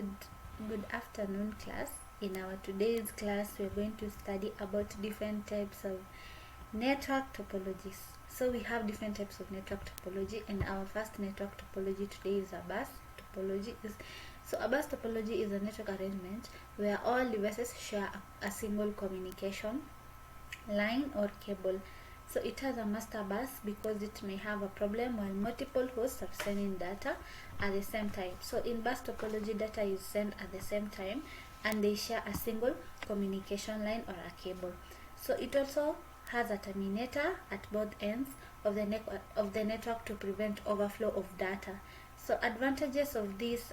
Good afternoon, class. In our today's class, we're going to study about different types of network topologies. So we have different types of network topology, and our first network topology today is a bus topology. So a bus topology is a network arrangement where all devices share a single communication line or cable. So it has a master bus because it may have a problem while multiple hosts are sending data at the same time. So in bus topology, data is sent at the same time and they share a single communication line or a cable. So it also has a terminator at both ends of the network to prevent overflow of data. So advantages of this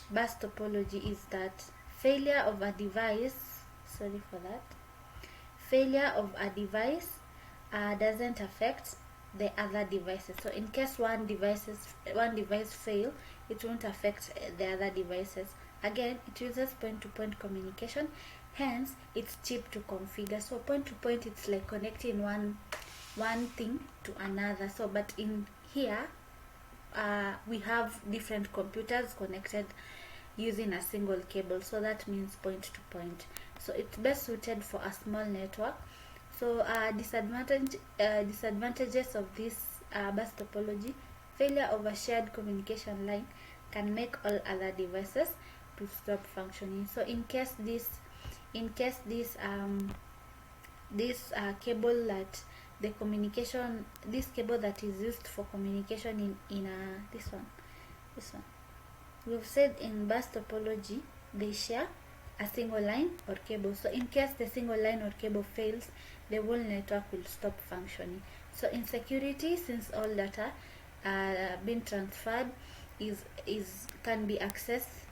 bus topology is that failure of a device doesn't affect the other devices. So in case one device fail, it won't affect the other devices. Again, it uses point-to-point communication, hence it's cheap to configure. So point-to-point, it's like connecting one thing to another. So but in here we have different computers connected using a single cable, so that means point to point. So it's best suited for a small network. So disadvantages of this bus topology: failure of a shared communication line can make all other devices to stop functioning. So in case this cable that this cable that is used for communication in this one, we've said in bus topology they share a single line or cable. So in case the single line or cable fails, the whole network will stop functioning. So in security, since all data being transferred can be accessed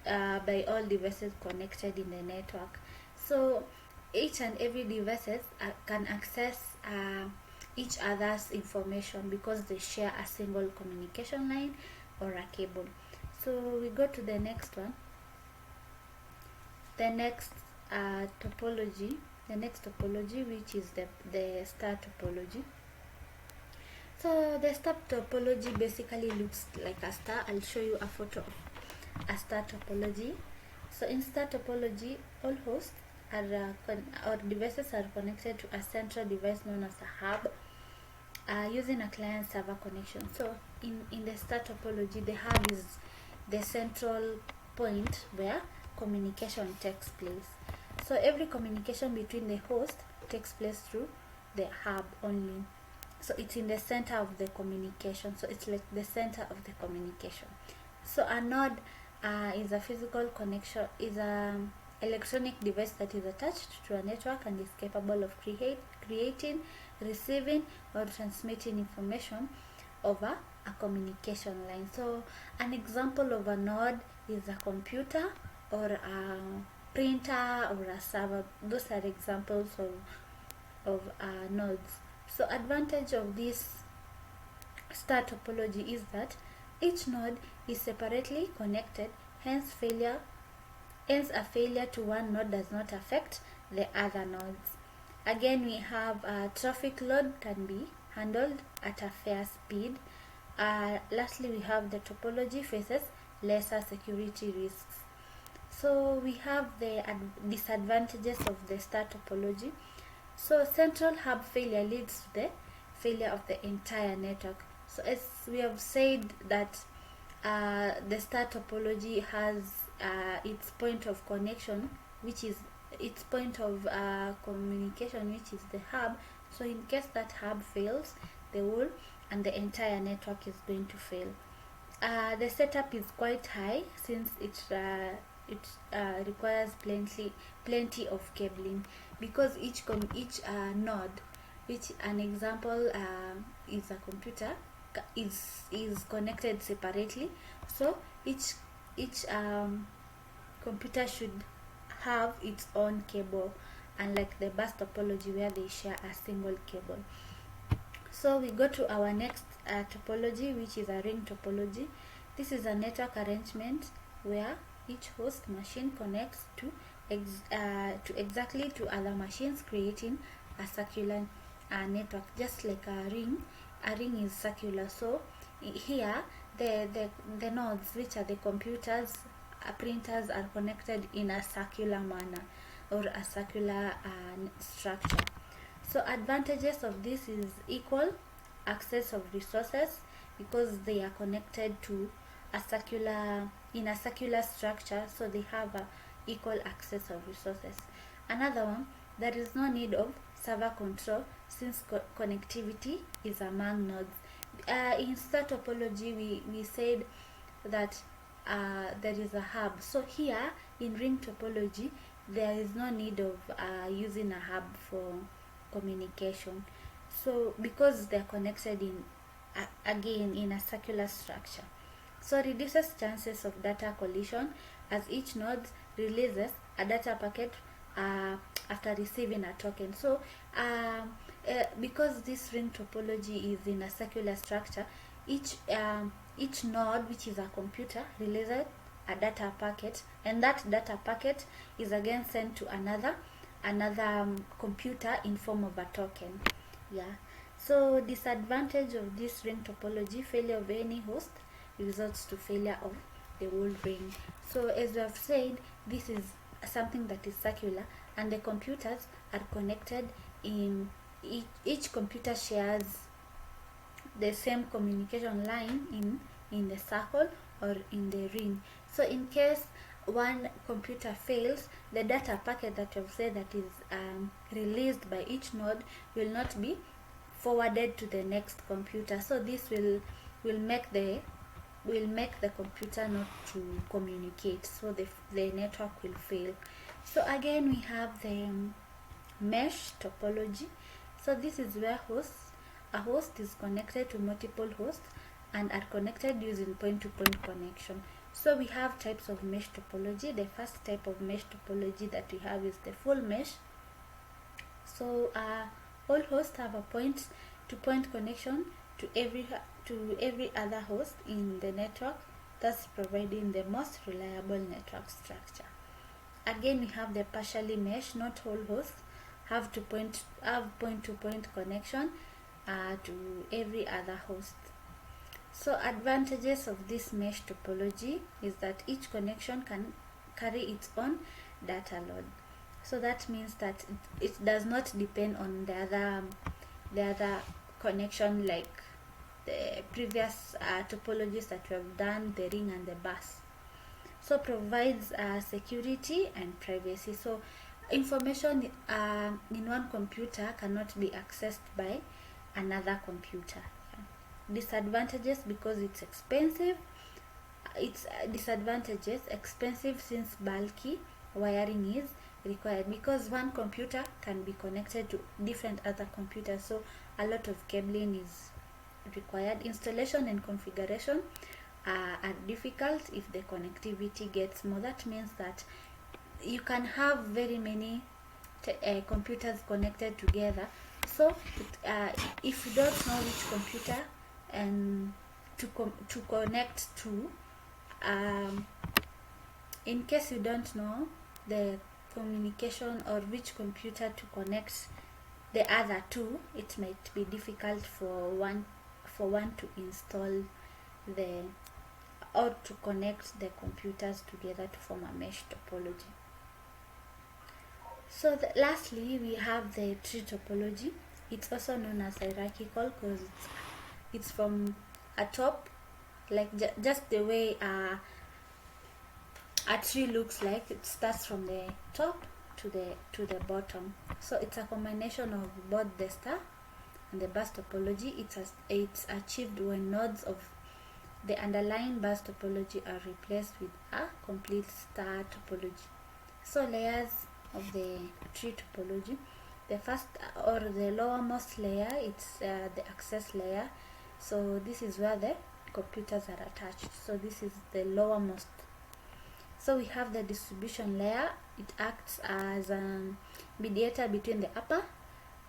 by all devices connected in the network. So each and every devices can access each other's information because they share a single communication line or a cable. So we go to the next one. The next topology, which is the star topology. So the star topology basically looks like a star. I'll show you a photo of a star topology. So in star topology, all hosts or devices are connected to a central device known as a hub using a client server connection. So in the star topology, the hub is the central point where communication takes place. So every communication between the host takes place through the hub only. So it's in the center of the communication. So it's like the center of the communication. So a node is a physical connection, is an electronic device that is attached to a network and is capable of creating, receiving, or transmitting information over a communication line. So an example of a node is a computer or a printer or a server. Those are examples of nodes. So advantage of this star topology is that each node is separately connected, hence a failure to one node does not affect the other nodes. Again, we have traffic load can be handled at a fair speed. Lastly, we have the topology faces lesser security risks. So we have the disadvantages of the star topology. So central hub failure leads to the failure of the entire network. So as we have said that the star topology has its point of connection, which is its point of communication, which is the hub. So in case that hub fails, the whole and the entire network is going to fail. The setup is quite high since it requires plenty of cabling, because each node, which an example is a computer, is connected separately. So each computer should have its own cable, unlike the bus topology where they share a single cable. So we go to our next topology, which is a ring topology. This is a network arrangement where each host machine connects to exactly to other machines, creating a circular network. Just like a ring is circular. So here the nodes, which are the computers, printers, are connected in a circular manner or a circular structure. So advantages of this is equal access of resources, because they are connected to a circular structure, so they have a equal access of resources. Another one, there is no need of server control, since connectivity is among nodes. In star topology, we said that there is a hub. So here in ring topology, there is no need of using a hub for communication. So because they're connected in again in a circular structure, so reduces chances of data collision, as each node releases a data packet after receiving a token. So because this ring topology is in a circular structure, each node, which is a computer, releases a data packet, and that data packet is again sent to another computer in form of a token. Yeah. So disadvantage of this ring topology: failure of any host results to failure of the whole ring. So as we have said, this is something that is circular, and the computers are connected in each computer shares the same communication line in the circle or in the ring. So in case one computer fails, the data packet that you've said that is released by each node will not be forwarded to the next computer. So this will make the computer not to communicate, so the network will fail. So again, we have the mesh topology. So this is where a host is connected to multiple hosts and are connected using point-to-point connection. So we have types of mesh topology. The first type of mesh topology that we have is the full mesh. So all hosts have a point-to-point connection to every other host in the network, thus providing the most reliable network structure. Again, we have the partially mesh. Not all hosts have point-to-point connection to every other host. So advantages of this mesh topology is that each connection can carry its own data load. So that means that it does not depend on the other connection, like the previous topologies that we have done, the ring and the bus. So provides security and privacy. So information in one computer cannot be accessed by another computer. Disadvantages: because it's expensive. It's disadvantages: expensive, since bulky wiring is required, because one computer can be connected to different other computers, so a lot of cabling is required. Installation and configuration are difficult if the connectivity gets more. That means that you can have very many computers connected together. So if you don't know which computer and to connect to, in case you don't know the communication or which computer to connect the other two, it might be difficult for one to install or to connect the computers together to form a mesh topology. So lastly, we have the tree topology. It's also known as hierarchical, because it's from a top, like just the way a tree looks like. It starts from the top to the bottom. So it's a combination of both the star and the bus topology. It's achieved when nodes of the underlying bus topology are replaced with a complete star topology. So layers of the tree topology: the first or the lowermost layer, it's the access layer. So this is where the computers are attached. So this is the lowermost. So we have the distribution layer. It acts as a mediator between the upper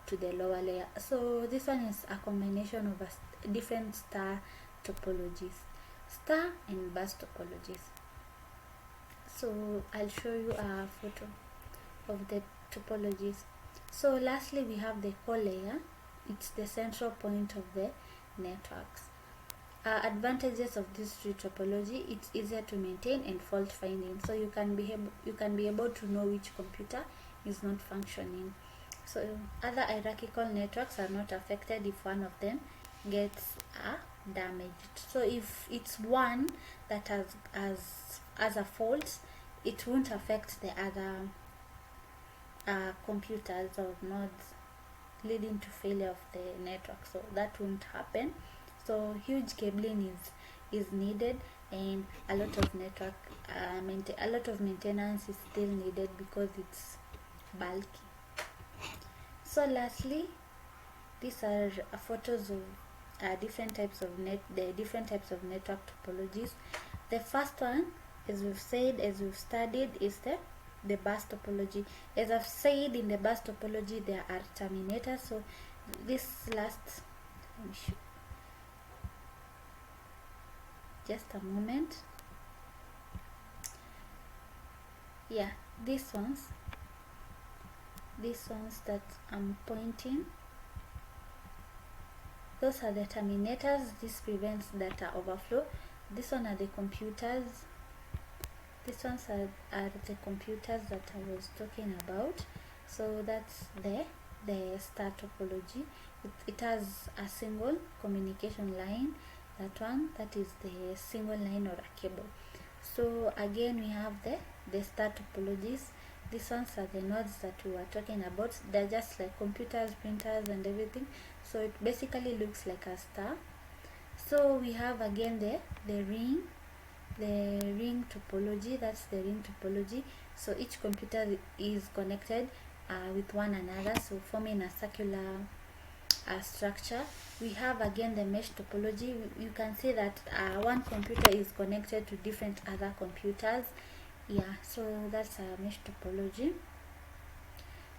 to the lower layer. So this one is a combination of different star topologies, star and bus topologies. So I'll show you a photo of the topologies. So lastly, we have the core layer. It's the central point of the networks. Advantages of this tree topology: it's easier to maintain and fault finding, so you can be able to know which computer is not functioning. So other hierarchical networks are not affected if one of them gets damaged. So if it's one that has a fault, it won't affect the other computers or nodes, leading to failure of the network. So that won't happen. So huge cabling is needed, and a lot of network a lot of maintenance is still needed because it's bulky. So lastly, these are photos of different types of network topologies. The first one, as we've studied, is the bus topology. As I've said, in the bus topology there are terminators. So this last, just a moment. Yeah, these ones that I'm pointing, those are the terminators. This prevents data overflow. This one are the computers. These ones are the computers that I was talking about. So that's the star topology. It has a single communication line. That is the single line or a cable. So again, we have the star topologies. These ones are the nodes that we were talking about. They're just like computers, printers, and everything. So it basically looks like a star. So we have again the ring topology. That's the ring topology. So each computer is connected with one another, so forming a circular structure. We have again the mesh topology. You can see that one computer is connected to different other computers. Yeah, so that's a mesh topology.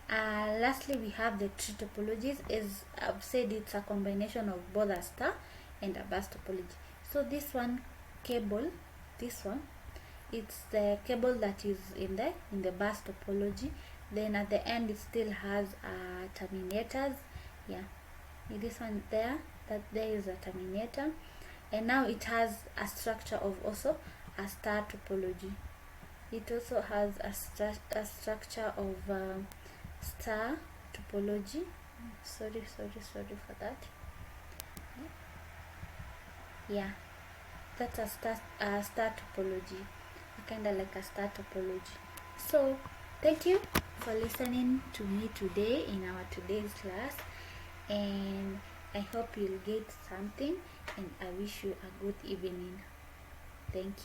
Lastly, we have the tree topologies. As I've said, it's a combination of both a star and a bus topology. So this one cable, it's the cable that is in the bus topology. Then at the end it still has terminators. Yeah, this one there is a terminator, and now it has a structure of also a star topology. It also has a structure of star topology. Sorry for that. Yeah, that's a star topology, kind of like a star topology. So thank you for listening to me today in our today's class, and I hope you'll get something, and I wish you a good evening. Thank you.